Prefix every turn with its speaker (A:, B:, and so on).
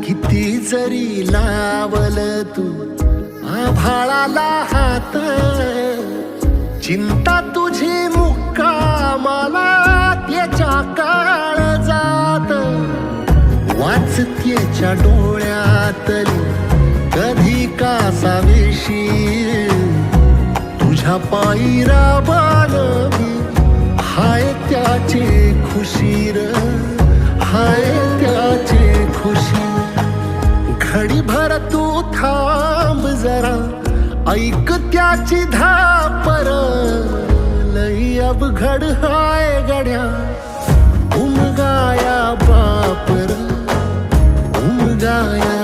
A: किती जरी लावल तू आभाळाला हात, चिंता तुझी मुक्कामाला त्याच्या काळजात. वाचतेच्या डोळ्यातली कधी कासावेशी, तुझ्या पायी राबान मी हाय त्याची खुशी र, हाय त्याची खुशी. घडीभर तू थांब जरा, ऐक त्याची धापर, लई अवघड हाय गड्या उमगाया बापर, उमगाया